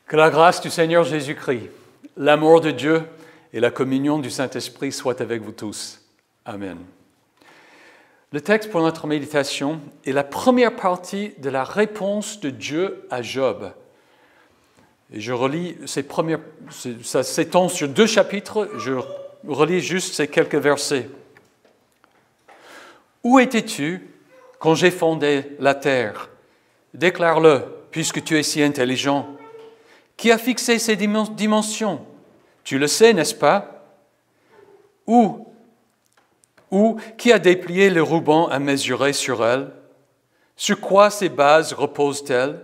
Que la grâce du Seigneur Jésus-Christ, l'amour de Dieu et la communion du Saint-Esprit soient avec vous tous. Amen. Le texte pour notre méditation est la première partie de la réponse de Dieu à Job. Et je relis ça s'étend sur 2 chapitres, je relis juste ces quelques versets. Où étais-tu quand j'ai fondé la terre? Déclare-le, puisque tu es si intelligent. Qui a fixé ces dimensions? Tu le sais, n'est-ce pas? Ou qui a déplié le ruban à mesurer sur elle? Sur quoi ces bases reposent-elles?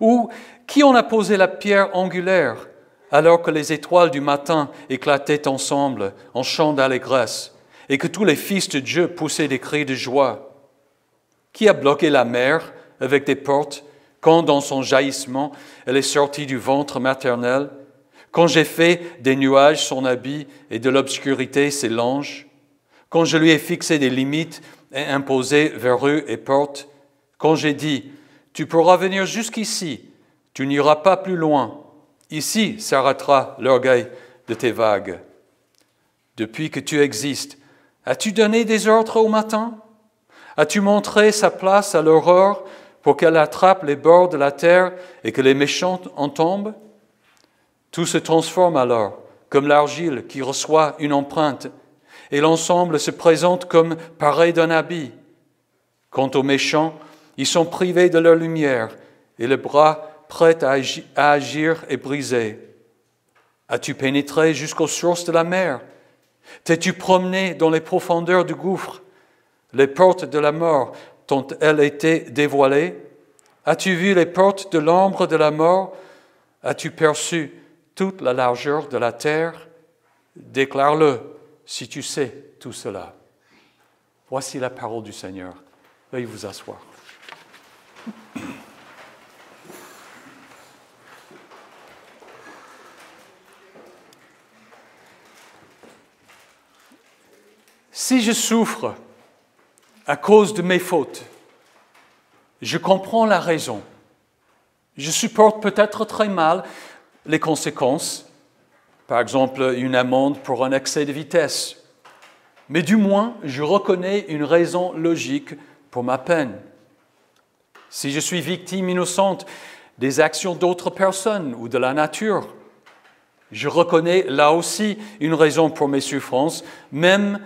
Ou qui en a posé la pierre angulaire, alors que les étoiles du matin éclataient ensemble en chants d'allégresse, et que tous les fils de Dieu poussaient des cris de joie? Qui a bloqué la mer avec des portes, quand dans son jaillissement, elle est sortie du ventre maternel, quand j'ai fait des nuages son habit et de l'obscurité ses langes, quand je lui ai fixé des limites et imposé verrues et portes, quand j'ai dit « Tu pourras venir jusqu'ici, tu n'iras pas plus loin, ici s'arrêtera l'orgueil de tes vagues. » Depuis que tu existes, as-tu donné des ordres au matin? As-tu montré sa place à l'aurore pour qu'elle attrape les bords de la terre et que les méchants en tombent? Tout se transforme alors, comme l'argile qui reçoit une empreinte, et l'ensemble se présente comme paré d'un habit. Quant aux méchants, ils sont privés de leur lumière, et le bras prêt à agir est brisé. As-tu pénétré jusqu'aux sources de la mer? T'es-tu promené dans les profondeurs du gouffre? Les portes de la mort t'ont-elles été dévoilées? As-tu vu les portes de l'ombre de la mort? As-tu perçu toute la largeur de la terre? Déclare-le si tu sais tout cela. Voici la parole du Seigneur. Veuillez vous asseoir. Si je souffre à cause de mes fautes, je comprends la raison. Je supporte peut-être très mal les conséquences, par exemple une amende pour un excès de vitesse, mais du moins je reconnais une raison logique pour ma peine. Si je suis victime innocente des actions d'autres personnes ou de la nature, je reconnais là aussi une raison pour mes souffrances, même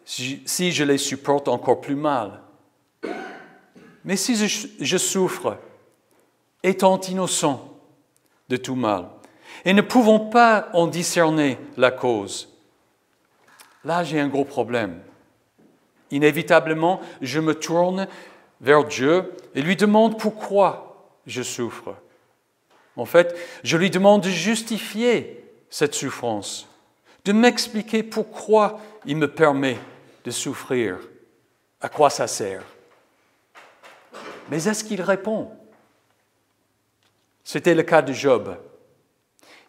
si je les supporte encore plus mal. Mais si je souffre, étant innocent de tout mal, et ne pouvant pas en discerner la cause, là j'ai un gros problème. Inévitablement, je me tourne vers Dieu et lui demande pourquoi je souffre. En fait, je lui demande de justifier cette souffrance, de m'expliquer pourquoi il me permet de souffrir, à quoi ça sert. Mais est-ce qu'il répond? C'était le cas de Job.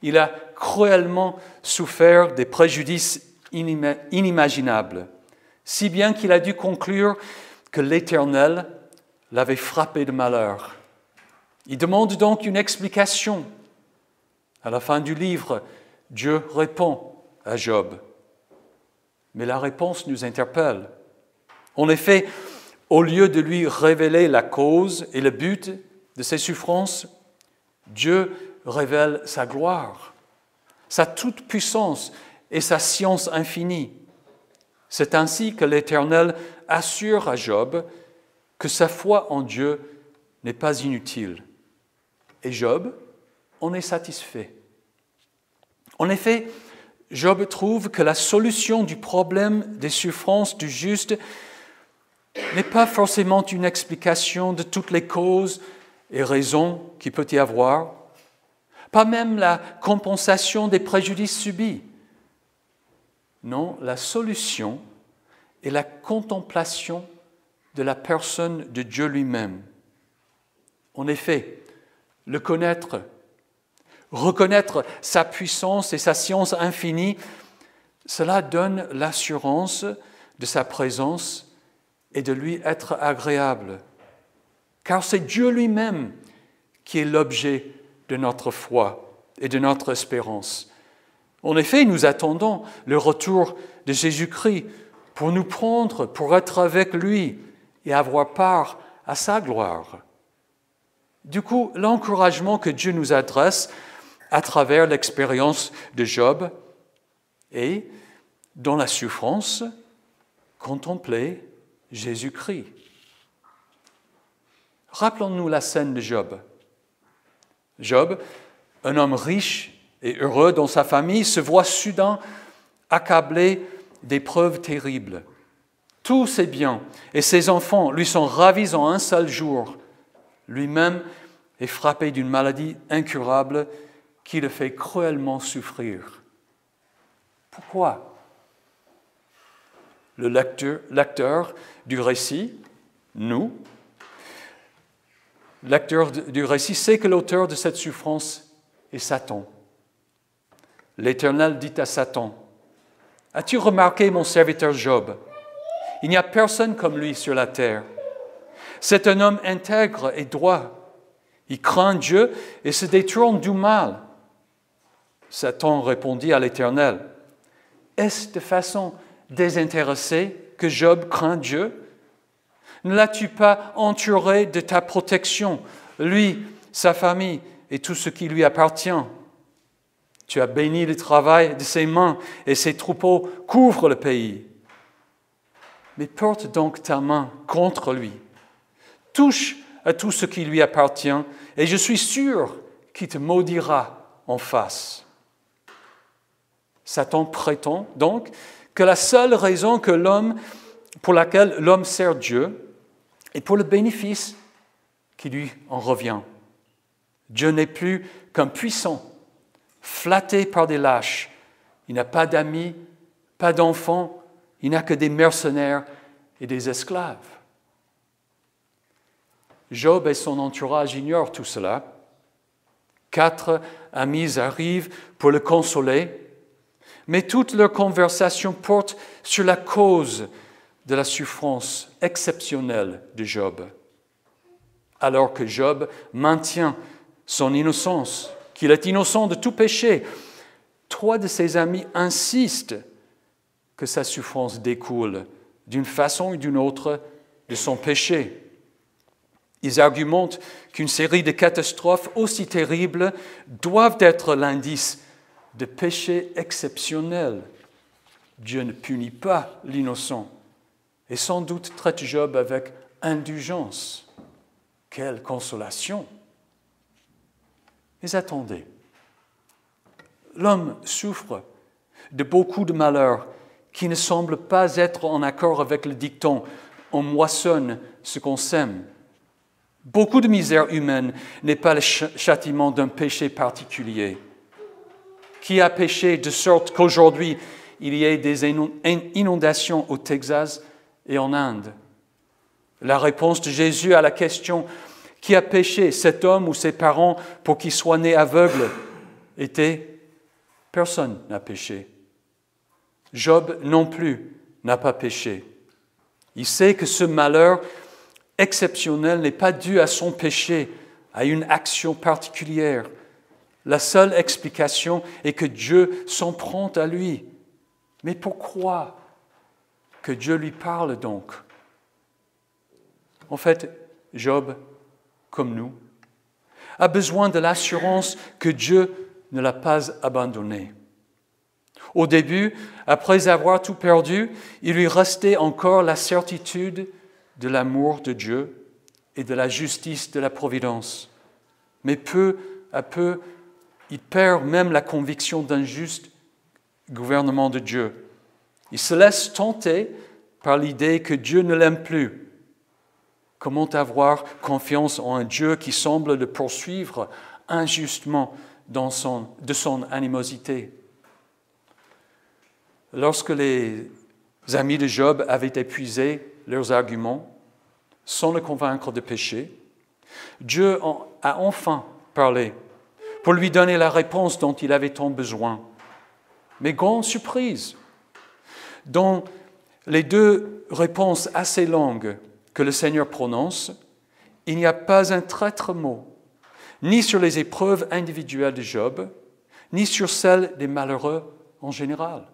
Il a cruellement souffert des préjudices inimaginables, si bien qu'il a dû conclure que l'Éternel l'avait frappé de malheur. Il demande donc une explication. À la fin du livre, Dieu répond à Job. Mais la réponse nous interpelle. En effet, au lieu de lui révéler la cause et le but de ses souffrances, Dieu révèle sa gloire, sa toute-puissance et sa science infinie. C'est ainsi que l'Éternel assure à Job que sa foi en Dieu n'est pas inutile. Et Job en est satisfait. En effet, Job trouve que la solution du problème des souffrances du juste n'est pas forcément une explication de toutes les causes et raisons qu'il peut y avoir, pas même la compensation des préjudices subis. Non, la solution est la contemplation de la personne de Dieu lui-même. En effet, le connaître, reconnaître sa puissance et sa science infinie, cela donne l'assurance de sa présence et de lui être agréable. Car c'est Dieu lui-même qui est l'objet de notre foi et de notre espérance. En effet, nous attendons le retour de Jésus-Christ pour nous prendre, pour être avec lui et avoir part à sa gloire. Du coup, l'encouragement que Dieu nous adresse à travers l'expérience de Job est, dans la souffrance, contempler Jésus-Christ. Rappelons-nous la scène de Job. Job, un homme riche et heureux dans sa famille, se voit soudain accablé d'épreuves terribles. Tous ses biens et ses enfants lui sont ravis en un seul jour. Lui-même est frappé d'une maladie incurable qui le fait cruellement souffrir. Pourquoi? Le lecteur du récit, nous, lecteur du récit, sait que l'auteur de cette souffrance est Satan. L'Éternel dit à Satan, « As-tu remarqué mon serviteur Job? Il n'y a personne comme lui sur la terre. C'est un homme intègre et droit. Il craint Dieu et se détourne du mal. » Satan répondit à l'Éternel, « Est-ce de façon désintéressée que Job craint Dieu? Ne l'as-tu pas entouré de ta protection, lui, sa famille et tout ce qui lui appartient? Tu as béni le travail de ses mains et ses troupeaux couvrent le pays. Mais porte donc ta main contre lui. Touche à tout ce qui lui appartient et je suis sûr qu'il te maudira en face. » Satan prétend donc que la seule raison pour laquelle l'homme sert Dieu est pour le bénéfice qui lui en revient. Dieu n'est plus qu'un puissant, flatté par des lâches. Il n'a pas d'amis, pas d'enfants, il n'a que des mercenaires et des esclaves. Job et son entourage ignorent tout cela. 4 amis arrivent pour le consoler, mais toute leur conversation porte sur la cause de la souffrance exceptionnelle de Job. Alors que Job maintient son innocence, qu'il est innocent de tout péché, 3 de ses amis insistent que sa souffrance découle d'une façon ou d'une autre de son péché. Ils argumentent qu'une série de catastrophes aussi terribles doivent être l'indice de péché exceptionnel. Dieu ne punit pas l'innocent et sans doute traite Job avec indulgence. Quelle consolation! Mais attendez, l'homme souffre de beaucoup de malheurs qui ne semblent pas être en accord avec le dicton « on moissonne ce qu'on sème ». Beaucoup de misère humaine n'est pas le châtiment d'un péché particulier. Qui a péché de sorte qu'aujourd'hui, il y ait des inondations au Texas et en Inde? La réponse de Jésus à la question « Qui a péché, cet homme ou ses parents, pour qu'il soit né aveugle ?» était « Personne n'a péché. » Job non plus n'a pas péché. Il sait que ce malheur exceptionnel n'est pas dû à son péché, à une action particulière. La seule explication est que Dieu s'en prend à lui. Mais pourquoi que Dieu lui parle donc? En fait, Job, comme nous, a besoin de l'assurance que Dieu ne l'a pas abandonné. Au début, après avoir tout perdu, il lui restait encore la certitude de l'amour de Dieu et de la justice de la providence. Mais peu à peu, il perd même la conviction d'un juste gouvernement de Dieu. Il se laisse tenter par l'idée que Dieu ne l'aime plus. Comment avoir confiance en un Dieu qui semble le poursuivre injustement de son animosité? Lorsque les amis de Job avaient épuisé leurs arguments, sans le convaincre de péché, Dieu a enfin parlé pour lui donner la réponse dont il avait tant besoin. Mais grande surprise, dans les 2 réponses assez longues que le Seigneur prononce, il n'y a pas un traître mot, ni sur les épreuves individuelles de Job, ni sur celles des malheureux en général.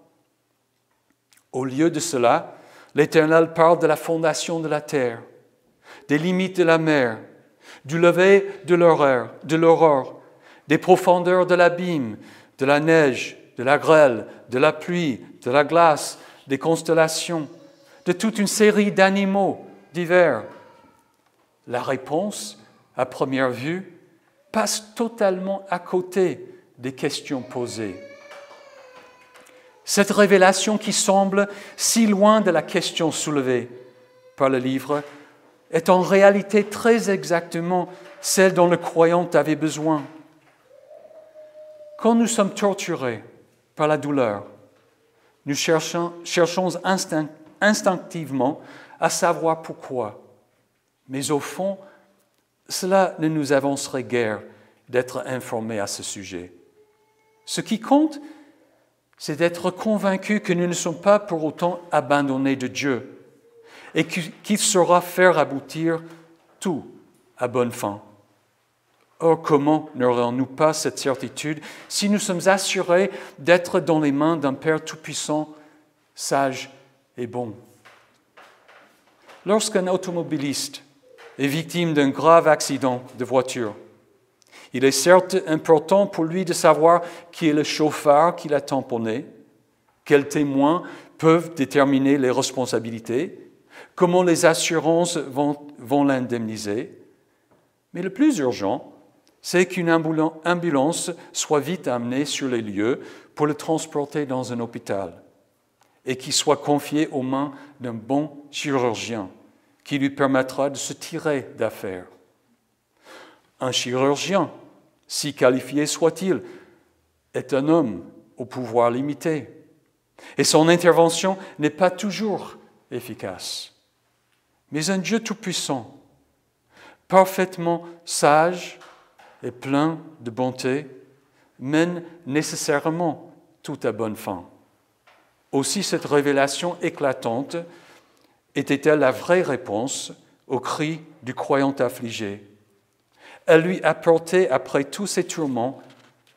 Au lieu de cela, l'Éternel parle de la fondation de la terre, des limites de la mer, du lever de l'aurore, des profondeurs de l'abîme, de la neige, de la grêle, de la pluie, de la glace, des constellations, de toute une série d'animaux divers. La réponse, à première vue, passe totalement à côté des questions posées. Cette révélation qui semble si loin de la question soulevée par le livre est en réalité très exactement celle dont le croyant avait besoin. Quand nous sommes torturés par la douleur, nous cherchons instinctivement à savoir pourquoi. Mais au fond, cela ne nous avancerait guère d'être informés à ce sujet. Ce qui compte, c'est d'être convaincus que nous ne sommes pas pour autant abandonnés de Dieu et qu'il saura faire aboutir tout à bonne fin. Or, comment n'aurions-nous pas cette certitude si nous sommes assurés d'être dans les mains d'un Père tout-puissant, sage et bon? Lorsqu'un automobiliste est victime d'un grave accident de voiture, il est certes important pour lui de savoir qui est le chauffeur qui l'a tamponné, quels témoins peuvent déterminer les responsabilités, comment les assurances vont l'indemniser. Mais le plus urgent, c'est qu'une ambulance soit vite amenée sur les lieux pour le transporter dans un hôpital et qu'il soit confié aux mains d'un bon chirurgien qui lui permettra de se tirer d'affaire. Un chirurgien, si qualifié soit-il, est un homme au pouvoir limité et son intervention n'est pas toujours efficace. Mais un Dieu tout-puissant, parfaitement sage et plein de bonté, mène nécessairement tout à bonne fin. Aussi cette révélation éclatante était-elle la vraie réponse au cri du croyant affligé. Elle lui apportait, après tous ses tourments,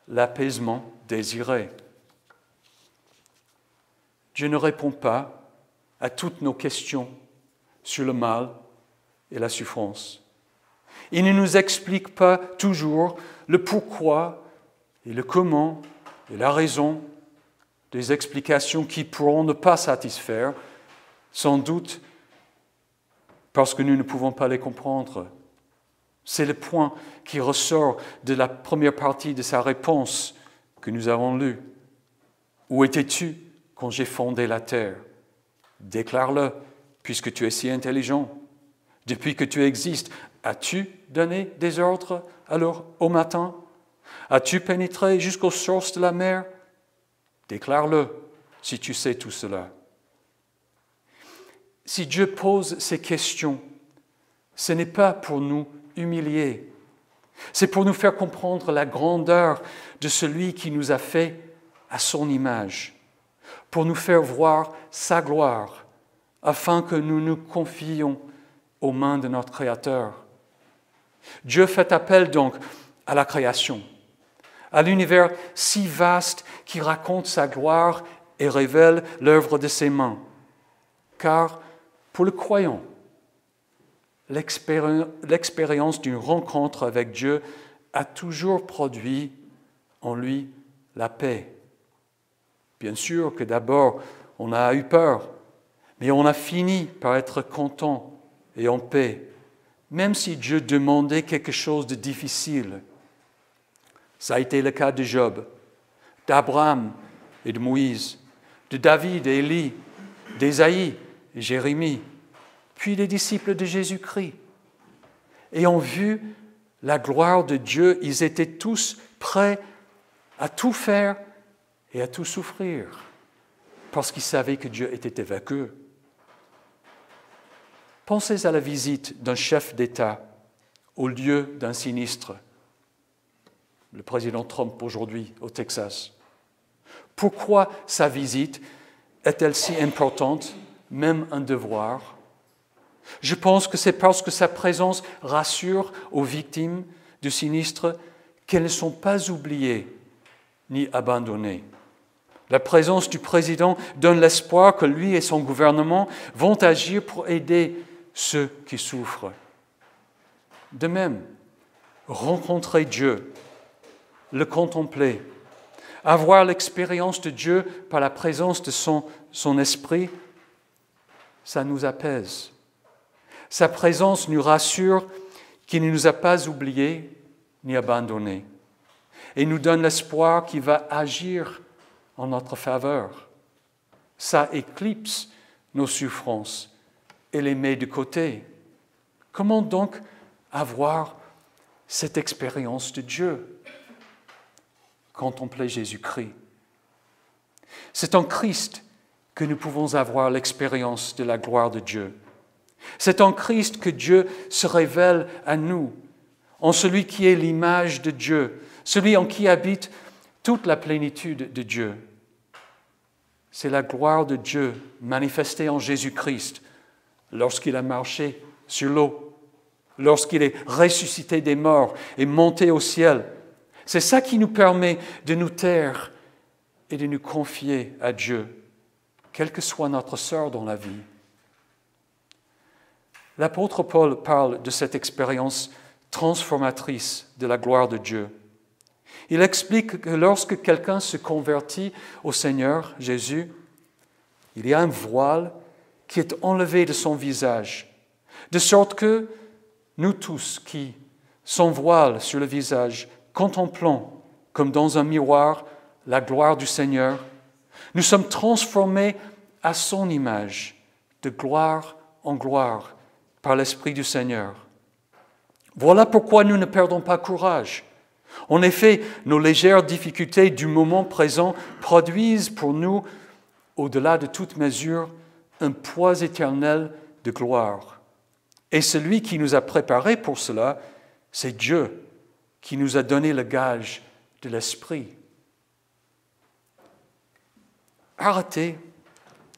l'apaisement désiré. Dieu ne répond pas à toutes nos questions sur le mal et la souffrance. Il ne nous explique pas toujours le pourquoi et le comment et la raison, des explications qui pourront ne pas satisfaire, sans doute parce que nous ne pouvons pas les comprendre. C'est le point qui ressort de la première partie de sa réponse que nous avons lue. Où étais-tu quand j'ai fondé la terre? Déclare-le, puisque tu es si intelligent. Depuis que tu existes, as-tu donné des ordres alors au matin? As-tu pénétré jusqu'aux sources de la mer? Déclare-le, si tu sais tout cela. Si Dieu pose ces questions, ce n'est pas pour nous humilier, c'est pour nous faire comprendre la grandeur de celui qui nous a fait à son image, pour nous faire voir sa gloire, afin que nous nous confions aux mains de notre Créateur. Dieu fait appel donc à la création, à l'univers si vaste qui raconte sa gloire et révèle l'œuvre de ses mains. Car pour le croyant, l'expérience d'une rencontre avec Dieu a toujours produit en lui la paix. Bien sûr que d'abord, on a eu peur, mais on a fini par être content et en paix, même si Dieu demandait quelque chose de difficile. Ça a été le cas de Job, d'Abraham et de Moïse, de David et Élie, d'Ésaïe et Jérémie, puis des disciples de Jésus-Christ. Ayant vu la gloire de Dieu, ils étaient tous prêts à tout faire et à tout souffrir, parce qu'ils savaient que Dieu était avec eux. Pensez à la visite d'un chef d'État au lieu d'un sinistre, le président Trump aujourd'hui au Texas. Pourquoi sa visite est-elle si importante, même un devoir? Je pense que c'est parce que sa présence rassure aux victimes du sinistre qu'elles ne sont pas oubliées ni abandonnées. La présence du président donne l'espoir que lui et son gouvernement vont agir pour aider ceux qui souffrent. De même, rencontrer Dieu, le contempler, avoir l'expérience de Dieu par la présence de son esprit, ça nous apaise. Sa présence nous rassure qu'il ne nous a pas oubliés ni abandonnés et nous donne l'espoir qu'il va agir en notre faveur. Ça éclipse nos souffrances et les met de côté. Comment donc avoir cette expérience de Dieu? Contempler Jésus-Christ. C'est en Christ que nous pouvons avoir l'expérience de la gloire de Dieu. C'est en Christ que Dieu se révèle à nous, en celui qui est l'image de Dieu, celui en qui habite toute la plénitude de Dieu. C'est la gloire de Dieu manifestée en Jésus-Christ lorsqu'il a marché sur l'eau, lorsqu'il est ressuscité des morts et monté au ciel. C'est ça qui nous permet de nous taire et de nous confier à Dieu, quel que soit notre sort dans la vie. L'apôtre Paul parle de cette expérience transformatrice de la gloire de Dieu. Il explique que lorsque quelqu'un se convertit au Seigneur Jésus, il y a un voile qui est enlevé de son visage, de sorte que nous tous qui, sans voile sur le visage, contemplons comme dans un miroir la gloire du Seigneur, nous sommes transformés à son image, de gloire en gloire, par l'Esprit du Seigneur. Voilà pourquoi nous ne perdons pas courage. En effet, nos légères difficultés du moment présent produisent pour nous, au-delà de toute mesure, un poids éternel de gloire. Et celui qui nous a préparés pour cela, c'est Dieu qui nous a donné le gage de l'Esprit. Arrêtez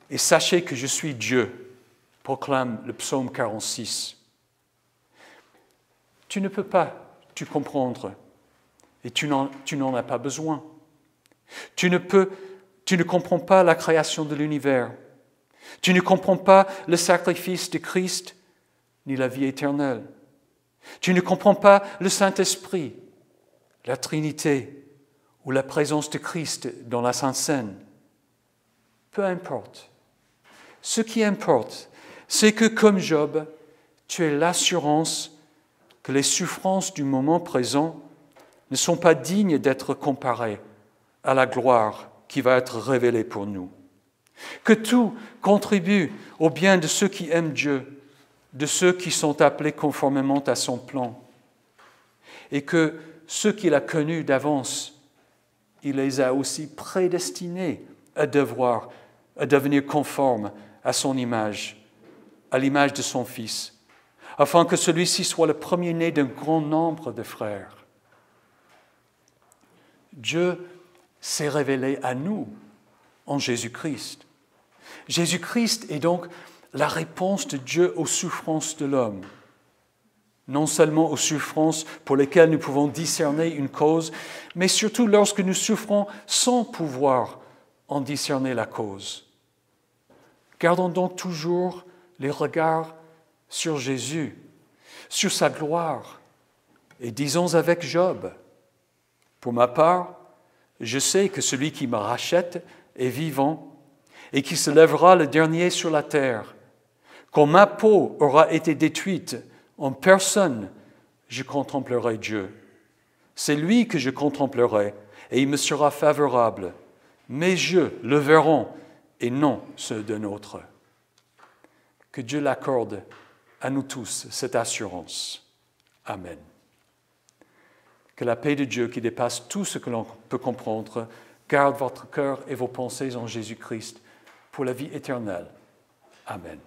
et sachez que je suis Dieu, proclame le psaume 46. Tu ne peux pas tout comprendre et tu n'en as pas besoin. Tu ne comprends pas la création de l'univers. Tu ne comprends pas le sacrifice de Christ ni la vie éternelle. Tu ne comprends pas le Saint-Esprit, la Trinité ou la présence de Christ dans la Sainte Seine. Peu importe. Ce qui importe, c'est que comme Job, tu aies l'assurance que les souffrances du moment présent ne sont pas dignes d'être comparées à la gloire qui va être révélée pour nous. Que tout contribue au bien de ceux qui aiment Dieu, de ceux qui sont appelés conformément à son plan, et que ceux qu'il a connus d'avance, il les a aussi prédestinés à devenir conformes à son image, à l'image de son Fils, afin que celui-ci soit le premier-né d'un grand nombre de frères. Dieu s'est révélé à nous en Jésus-Christ. Jésus-Christ est donc la réponse de Dieu aux souffrances de l'homme. Non seulement aux souffrances pour lesquelles nous pouvons discerner une cause, mais surtout lorsque nous souffrons sans pouvoir en discerner la cause. Gardons donc toujours les regards sur Jésus, sur sa gloire, et disons avec Job, « Pour ma part, je sais que celui qui me rachète est vivant et qui se lèvera le dernier sur la terre. Quand ma peau aura été détruite, en personne, je contemplerai Dieu. C'est lui que je contemplerai et il me sera favorable. Mes yeux le verront et non ceux d'un autre. » Que Dieu l'accorde à nous tous, cette assurance. Amen. Que la paix de Dieu qui dépasse tout ce que l'on peut comprendre garde votre cœur et vos pensées en Jésus-Christ pour la vie éternelle. Amen.